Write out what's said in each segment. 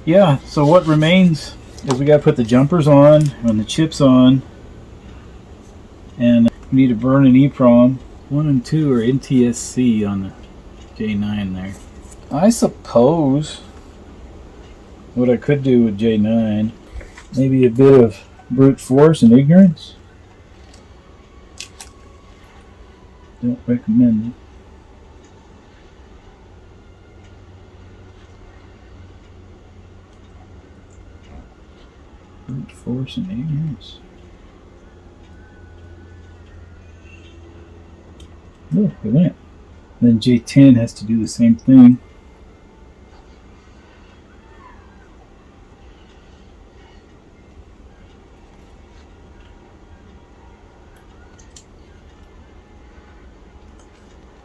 yeah, so what remains is we got to put the jumpers on and the chips on, and we need to burn an Eprom. 1 and 2 are NTSC on the J9 there. I suppose what I could do with J9, maybe a bit of brute force and ignorance. Don't recommend it. Brute force and ignorance. Oh, it went. Then J10 has to do the same thing.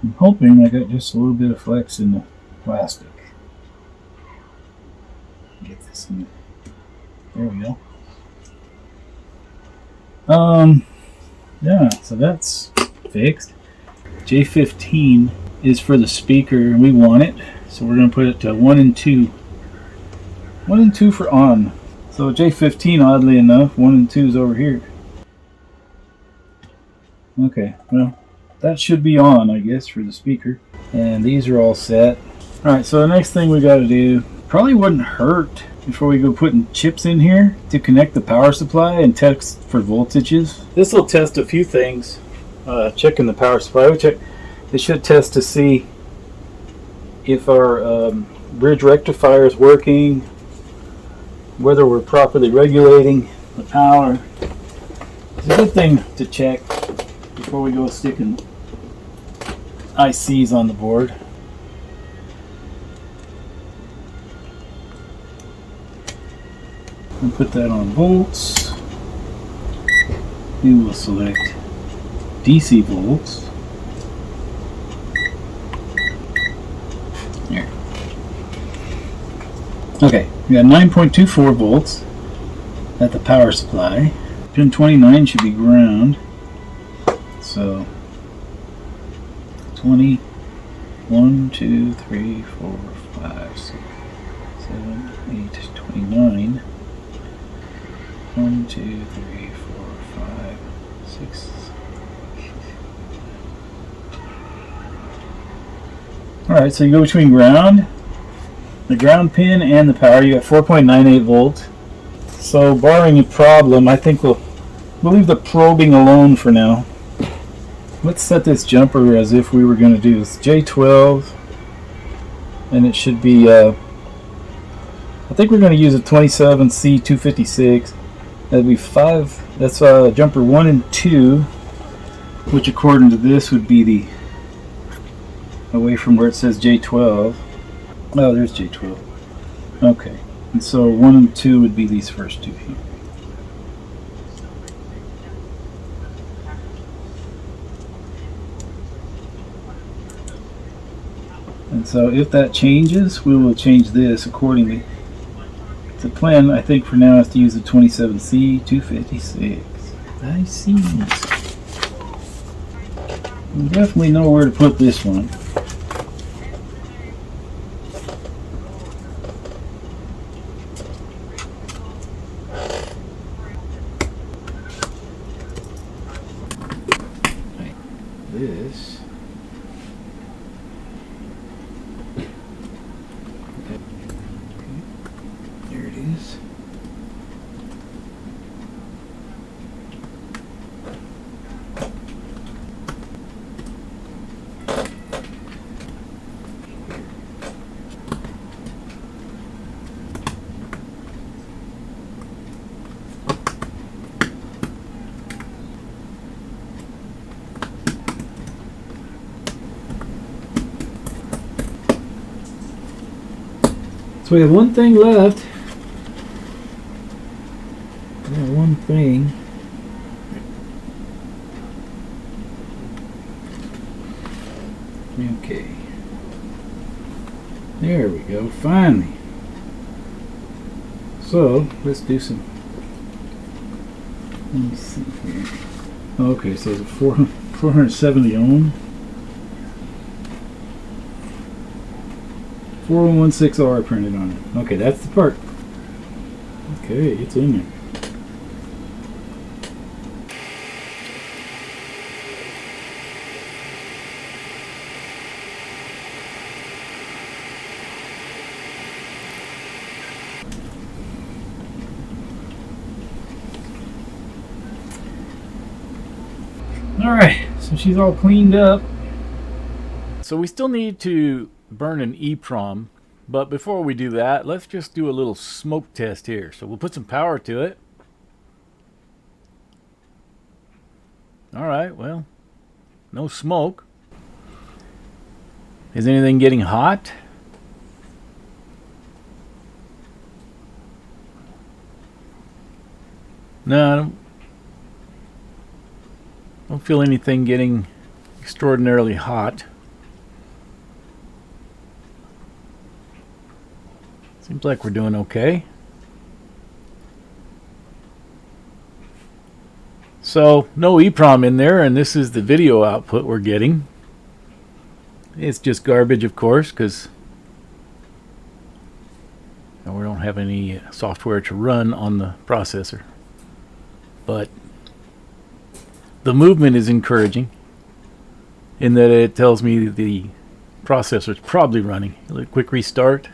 I'm hoping I got just a little bit of flex in the plastic. Get this in there. There we go. Yeah, so that's fixed. J15 is for the speaker, and we want it, so we're going to put it to 1 and 2. 1 and 2 for on. So J15, oddly enough, 1 and 2 is over here. Okay, well, that should be on, I guess, for the speaker. And these are all set. Alright, so the next thing we got to do, probably wouldn't hurt before we go putting chips in here to connect the power supply and test for voltages. This will test a few things. Checking the power supply. It should test to see if our bridge rectifier is working, whether we're properly regulating the power. It's a good thing to check before we go sticking ICs on the board. And put that on volts. We will select DC volts. There. Okay, we got 9.24 volts at the power supply. Pin 29 should be ground. So 20, 1, 2, 3, 4, 5, 6, 7, 8, 29. 1, 2, 3, 4, 5, 6. Alright, so you go between ground, the ground pin, and the power. You got 4.98 volts. So barring a problem, I think we'll leave the probing alone for now. Let's set this jumper as if we were going to do this. J12, and it should be, I think we're going to use a 27C256. That'd be 5, that's jumper 1 and 2, which according to this would be the, away from where it says J12. Oh, there's J12. Okay, and so 1 and 2 would be these first two here. And so if that changes, we will change this accordingly. The plan, I think, for now is to use the 27C256. I see. We definitely know where to put this one. Right. This. There it is. So we have one thing left. One thing. Okay. There we go, finally. So let's do some. Let me see here. Okay, so it's a 470 ohm. 4116R printed on it. Okay, that's the part. Okay, it's in there. Alright, so she's all cleaned up. So we still need to burn an Eprom, but before we do that, let's just do a little smoke test here. So we'll put some power to it. Alright, well, no smoke. Is anything getting hot? No, I don't feel anything getting extraordinarily hot. Seems like we're doing okay. So no EEPROM in there, and this is the video output we're getting. It's just garbage, of course, because we don't have any software to run on the processor. But the movement is encouraging in that it tells me the processor is probably running. A quick restart.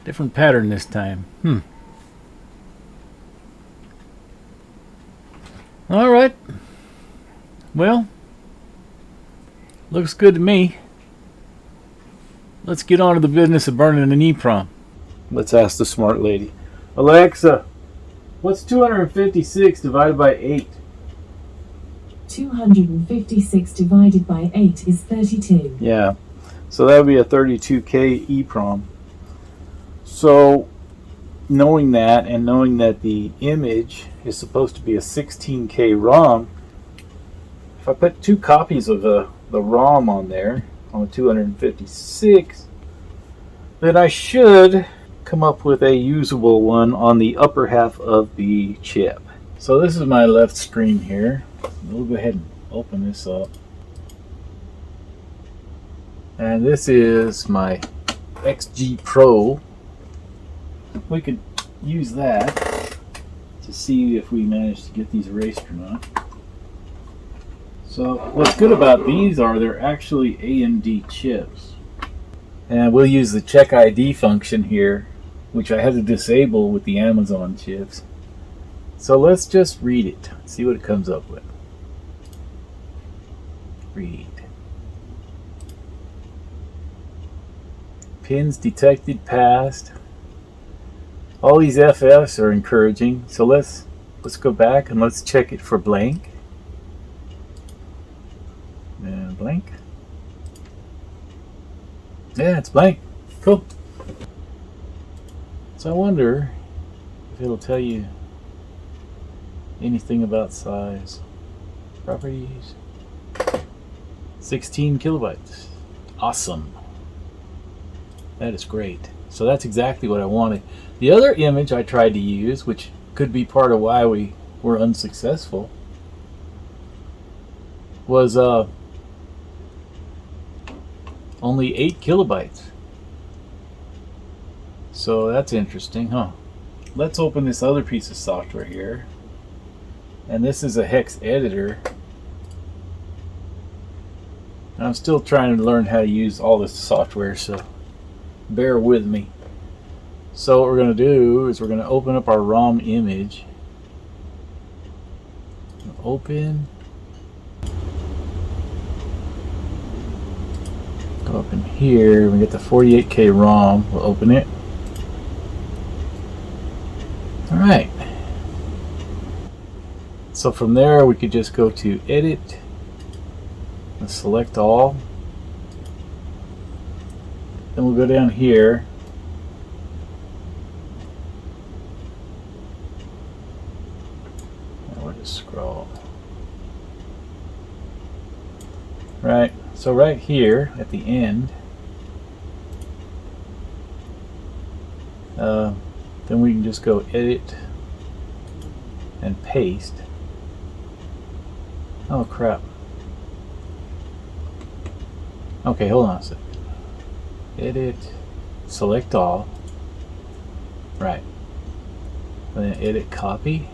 Different pattern this time. Alright. Well, looks good to me. Let's get on to the business of burning an EEPROM. Let's ask the smart lady. Alexa, what's 256 divided by 8? 256 divided by 8 is 32. Yeah, so that would be a 32K EEPROM. So, knowing that, and knowing that the image is supposed to be a 16K ROM, if I put 2 copies of the ROM on there, on the 256, then I should come up with a usable one on the upper half of the chip. So this is my left screen here. We'll go ahead and open this up. And this is my XG Pro. We could use that to see if we manage to get these erased or not. So what's good about these are they're actually AMD chips. And we'll use the check ID function here, which I had to disable with the Amazon chips. So let's just read it, see what it comes up with. Read. Pins detected passed. All these FFs are encouraging. So let's go back and let's check it for blank. And blank. Yeah, it's blank. Cool. So I wonder if it'll tell you anything about size. Properties. 16 kilobytes. Awesome. That is great. So that's exactly what I wanted. The other image I tried to use, which could be part of why we were unsuccessful, was only 8 kilobytes. So that's interesting, huh? Let's open this other piece of software here. And this is a Hex Editor. And I'm still trying to learn how to use all this software, so bear with me. So what we're going to do is we're going to open up our ROM image. Open. Go up in here. We get the 48K ROM. We'll open it. Alright. So from there we could just go to Edit and select all. Then we'll go down here. And we'll just scroll. Right. So right here at the end, then we can just go edit and paste. Oh crap. Okay, hold on a second. Edit select all. Right. Then edit copy.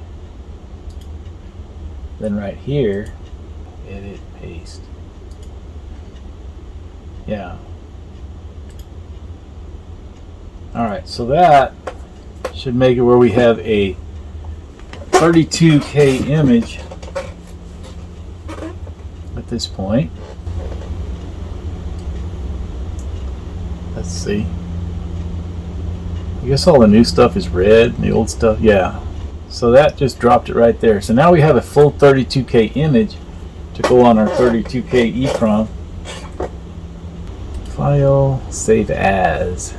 Then right here, edit paste. Yeah. Alright, so that should make it where we have a 32K image at this point. Let's see. I guess all the new stuff is red, and the old stuff, yeah. So that just dropped it right there. So now we have a full 32K image to go on our 32K Eprom. File, save as.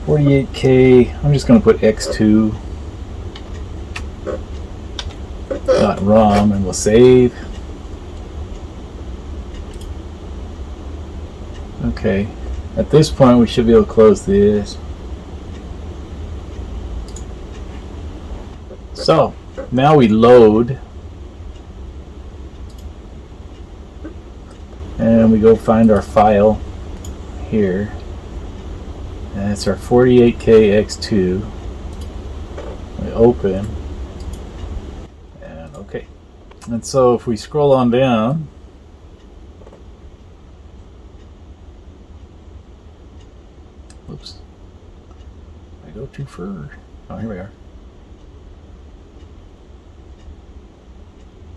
48K, I'm just going to put x2 .rom and we'll save. Okay, at this point we should be able to close this. So now we load and we go find our file here. And it's our 48K X2. We open, and okay. And so if we scroll on down, oops, I go too far. Oh, here we are.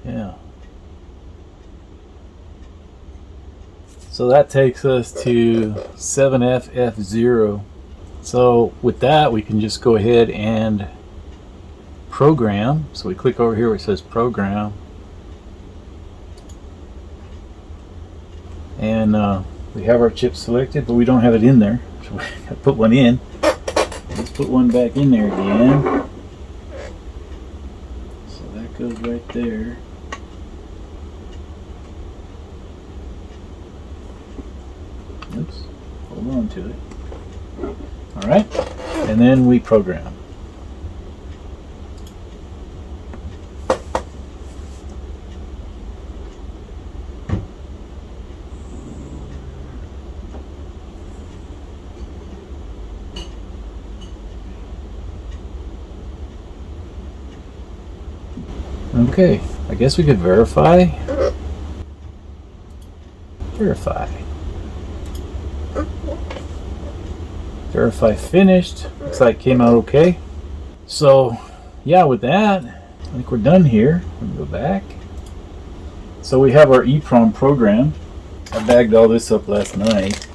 Yeah. So that takes us to 7FF0. So with that, we can just go ahead and program. So we click over here where it says program. And we have our chip selected, but we don't have it in there. So we got to put one in. Let's put one back in there again. So that goes right there. Oops, hold on to it. Alright, and then we program. Okay, I guess we could verify. Verify. Verify finished. Looks like it came out okay. So yeah, with that, I think we're done here. Let me go back. So we have our Eprom program. I bagged all this up last night,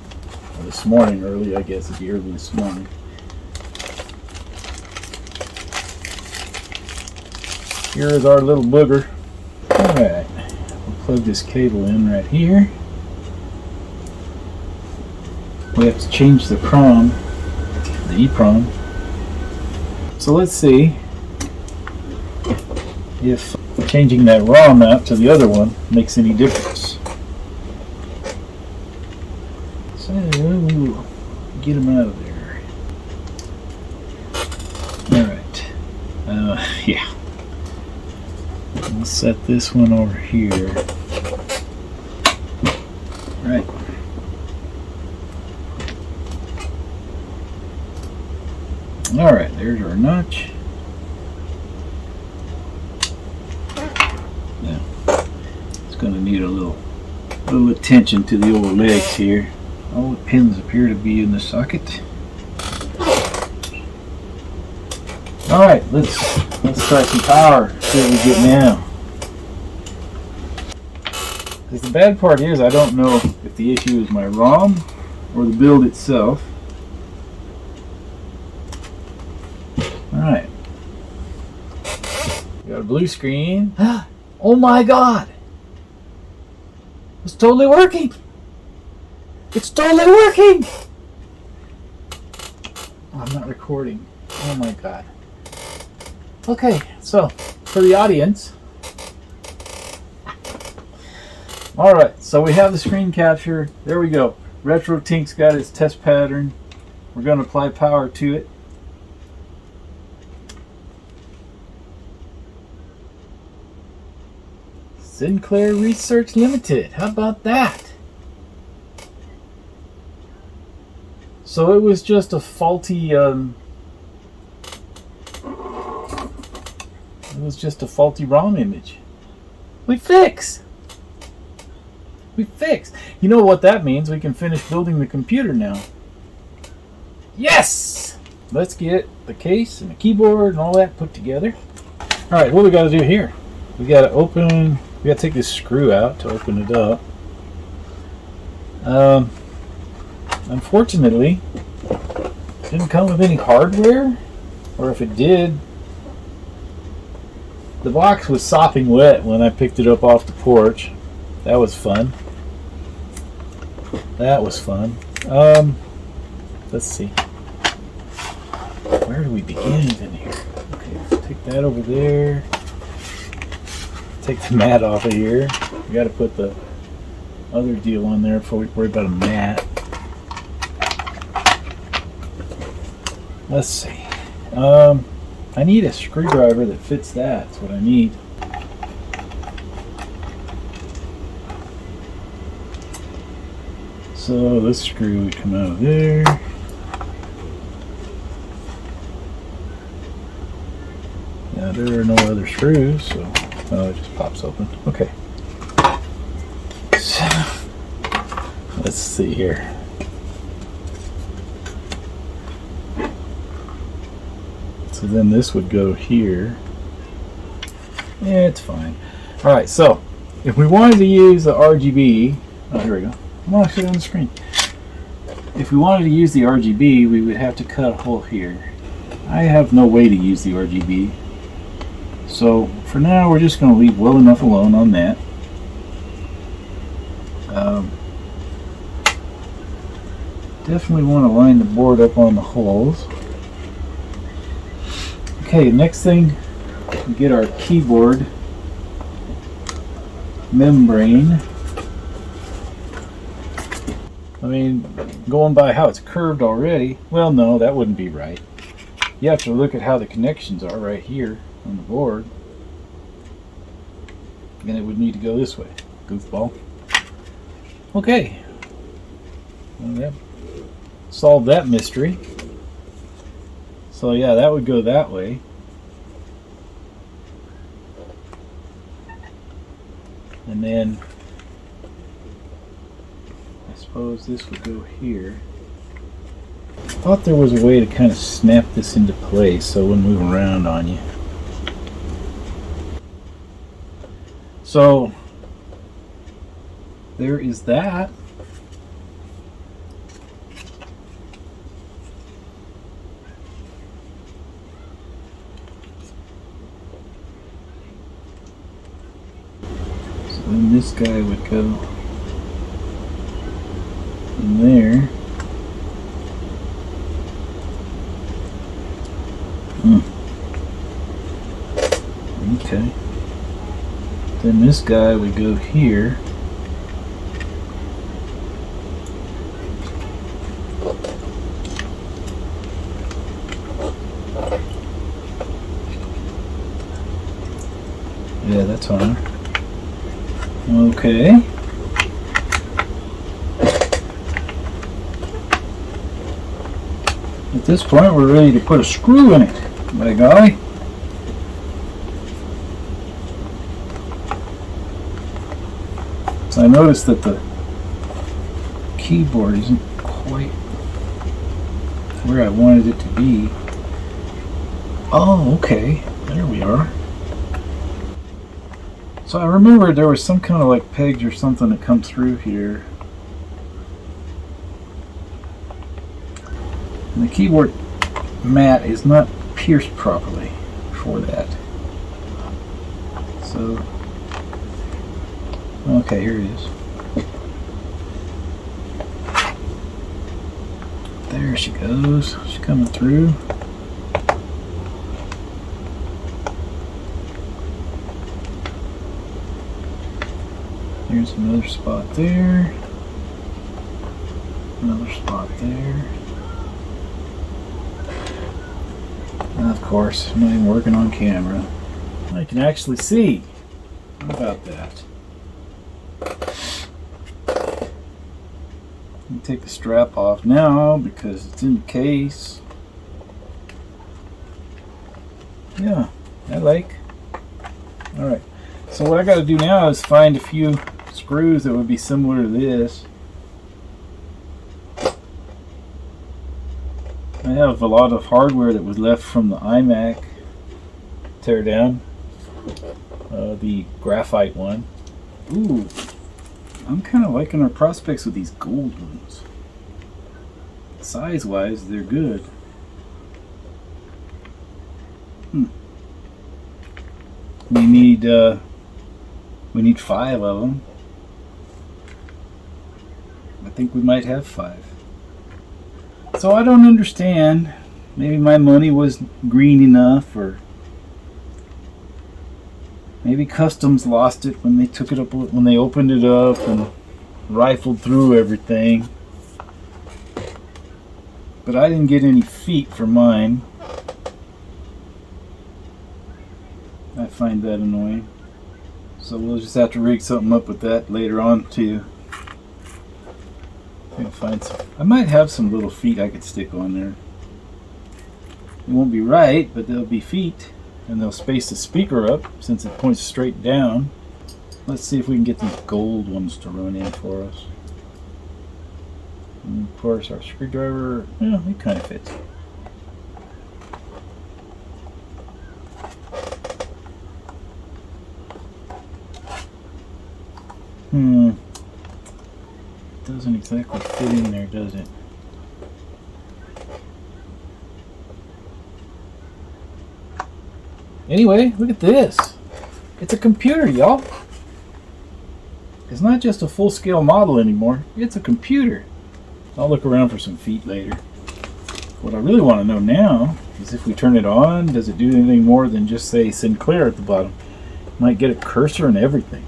or this morning early, I guess it'd be early this morning. Here is our little booger. Alright, we'll plug this cable in right here. We have to change the Eprom. The Eprom. So let's see if changing that ROM map to the other one makes any difference. So get them out of there. Alright. Yeah. We'll set this one over here. Right. Alright, there's our notch. Now, it's going to need a little attention to the old legs here. All the pins appear to be in the socket. Alright, let's try some power. See what we get now. Because the bad part is I don't know if the issue is my ROM or the build itself. Alright. We got a blue screen. Oh my god! It's totally working! It's totally working! Oh, I'm not recording. Oh my god. Okay, so for the audience. Alright, so we have the screen capture. There we go. RetroTink's got its test pattern. We're going to apply power to it. Sinclair Research Limited. How about that? So it was just a faulty ROM image. We fix. You know what that means? We can finish building the computer now. Yes! Let's get the case and the keyboard and all that put together. Alright, what we got to do here? We got to take this screw out to open it up. Unfortunately, it didn't come with any hardware, or if it did, the box was sopping wet when I picked it up off the porch. That was fun. Let's see. Where do we begin even here? Okay, let's take that over there. Take the mat off of here. We got to put the other deal on there before we worry about a mat. Let's see. I need a screwdriver that fits that. That's what I need. So this screw would come out of there. Now there are no other screws, so it just pops open. Okay. So, let's see here. So then this would go here. Yeah, it's fine. Alright, so if we wanted to use the RGB, oh, here we go. I'm actually on the screen. If we wanted to use the RGB, we would have to cut a hole here. I have no way to use the RGB. So for now, we're just going to leave well enough alone on that. Definitely want to line the board up on the holes. Okay, next thing, we get our keyboard membrane. I mean, going by how it's curved already, well, no, that wouldn't be right. You have to look at how the connections are right here on the board. And it would need to go this way. Goofball. Okay. Well, that solved that mystery. So yeah, that would go that way. And then I suppose this would go here. I thought there was a way to kind of snap this into place so it wouldn't move around on you. So there is that. So then this guy would go in there. Okay. Then this guy would go here. Yeah, that's fine. Okay. At this point, we're ready to put a screw in it. By golly. So I noticed that the keyboard isn't quite where I wanted it to be. Oh, okay. There we are. So I remember there was some kind of like pegs or something that come through here. And the keyboard mat is not pierced properly for that. So, okay, here it is. There she goes. She's coming through. Here's another spot there. Another spot there. And of course, I'm not even working on camera. I can actually see. How about that? me take the strap off now because it's in the case. Yeah, I like. Alright, so what I got to do now is find a few screws that would be similar to this. I have a lot of hardware that was left from the iMac teardown, the graphite one. Ooh, I'm kind of liking our prospects with these gold ones. Size-wise, they're good. We need 5 of them. I think we might have 5. So I don't understand. Maybe my money was green enough, or maybe Customs lost it when they took it up, when they opened it up and rifled through everything. But I didn't get any feet for mine. I find that annoying. So we'll just have to rig something up with that later on too. I'll find some. I might have some little feet I could stick on there. It won't be right, but they'll be feet, and they'll space the speaker up since it points straight down. Let's see if we can get these gold ones to run in for us. And of course our screwdriver, yeah, it kind of fits. Doesn't exactly fit in there, does it? Anyway, look at this. It's a computer, y'all. It's not just a full-scale model anymore. It's a computer. I'll look around for some feet later. What I really want to know now is if we turn it on, does it do anything more than just say Sinclair at the bottom? Might get a cursor and everything.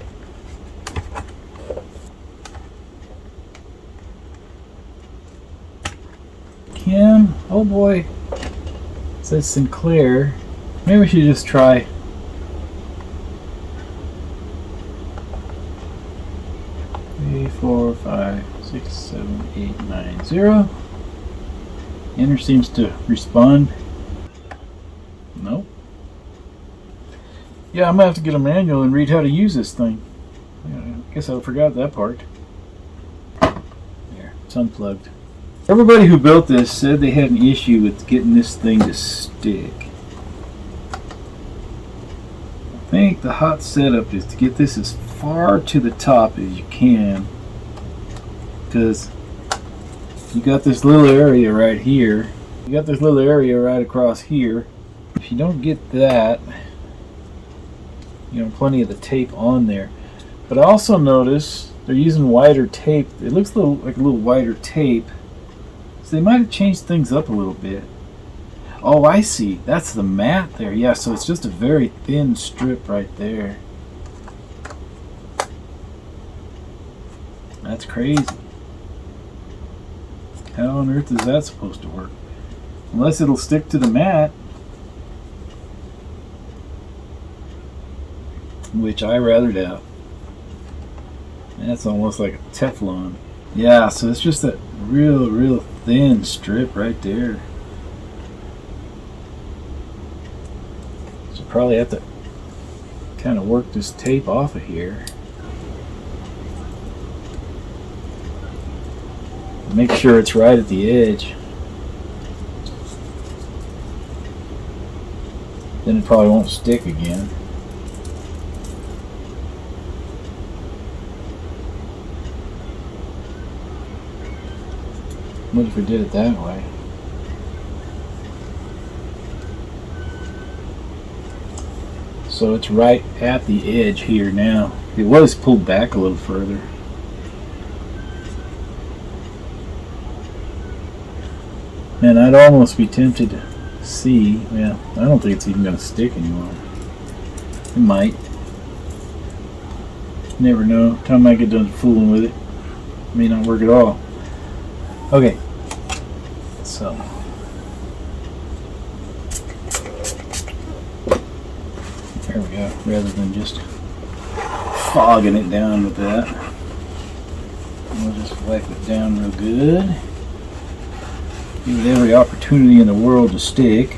Kim, oh boy, it says Sinclair. Maybe we should just try. Three, 4, 5, 6, 7, 8, 9, 0. Enter seems to respond. Nope. Yeah, I'm gonna have to get a manual and read how to use this thing. Yeah, I guess I forgot that part. There, it's unplugged. Everybody who built this said they had an issue with getting this thing to stick. I think the hot setup is to get this as far to the top as you can, because you got this little area right here. You got this little area right across here. If you don't get that, you know, plenty of the tape on there. But I also notice they're using wider tape. It looks like a little wider tape. So they might have changed things up a little bit. Oh, I see. That's the mat there. Yeah, so it's just a very thin strip right there. That's crazy. How on earth is that supposed to work? Unless it'll stick to the mat. Which I rather doubt. That's almost like a Teflon. Yeah, so it's just that real thin strip right there. So probably have to kind of work this tape off of here. Make sure it's right at the edge. Then it probably won't stick again. What if we did it that way? So it's right at the edge here now. It was pulled back a little further. And I'd almost be tempted to see. Yeah, I don't think it's even going to stick anymore. It might. Never know. Time I get done fooling with it, it may not work at all. Okay, so there we go, rather than just fogging it down with that. We'll just wipe it down real good. Give it every opportunity in the world to stick.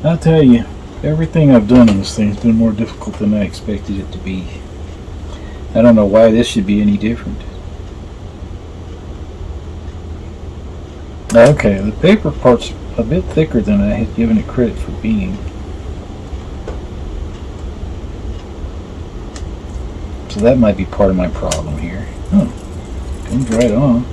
I'll tell you, everything I've done on this thing has been more difficult than I expected it to be. I don't know why this should be any different. Okay, the paper part's a bit thicker than I had given it credit for being. So that might be part of my problem here. Oh, comes right on.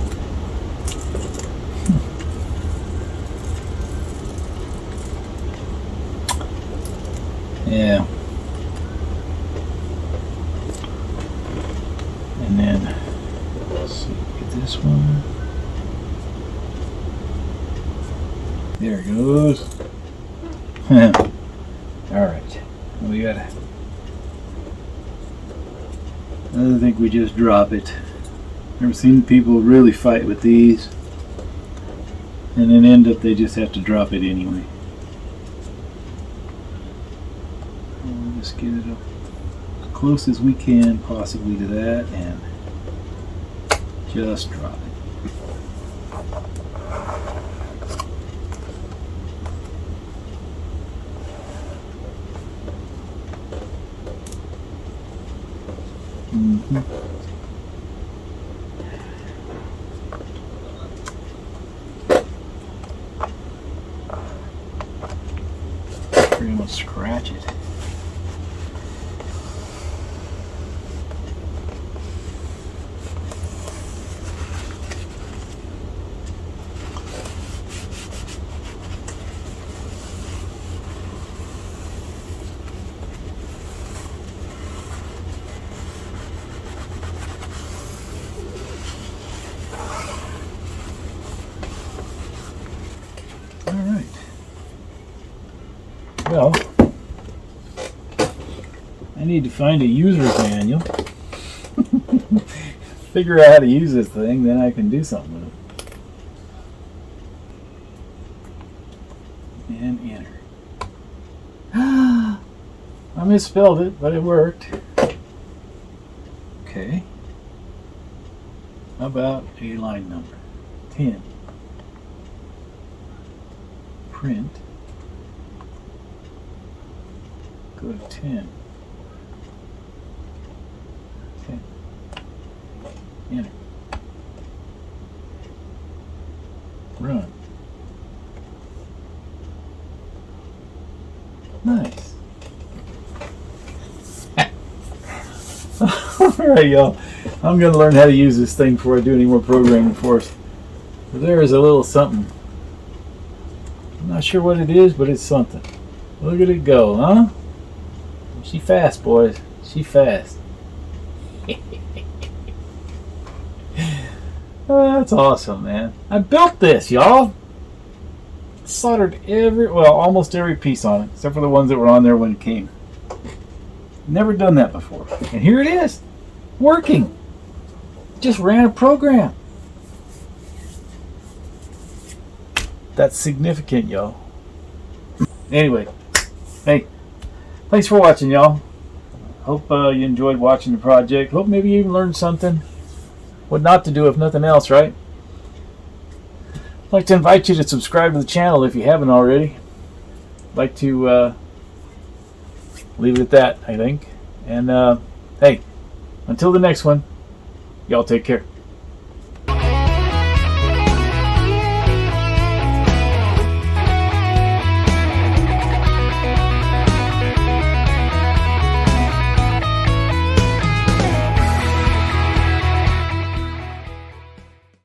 Yeah. And then, let's see, get this one. There it goes. Alright. We gotta. I think we just drop it. Never seen people really fight with these. And then end up they just have to drop it anyway. We'll just get it up as close as we can possibly to that and just drop it. Pretty much scratch it. Well, I need to find a user's manual, figure out how to use this thing, then I can do something with it. And enter. I misspelled it, but it worked. Okay. How about a line number? 10. Print. Go to 10. 10. Enter. Run. Nice. Alright, y'all. I'm going to learn how to use this thing before I do any more programming for us. There is a little something. I'm not sure what it is, but it's something. Look at it go, huh? She fast, boys. She fast. Oh, that's awesome, man. I built this, y'all. Soldered almost every piece on it, except for the ones that were on there when it came. Never done that before. And here it is. Working. Just ran a program. That's significant, y'all. Anyway, hey. Thanks for watching, y'all. Hope you enjoyed watching the project. Hope maybe you even learned something. What not to do if nothing else, right? I'd like to invite you to subscribe to the channel if you haven't already. I'd like to leave it at that, I think. And hey, until the next one, y'all take care.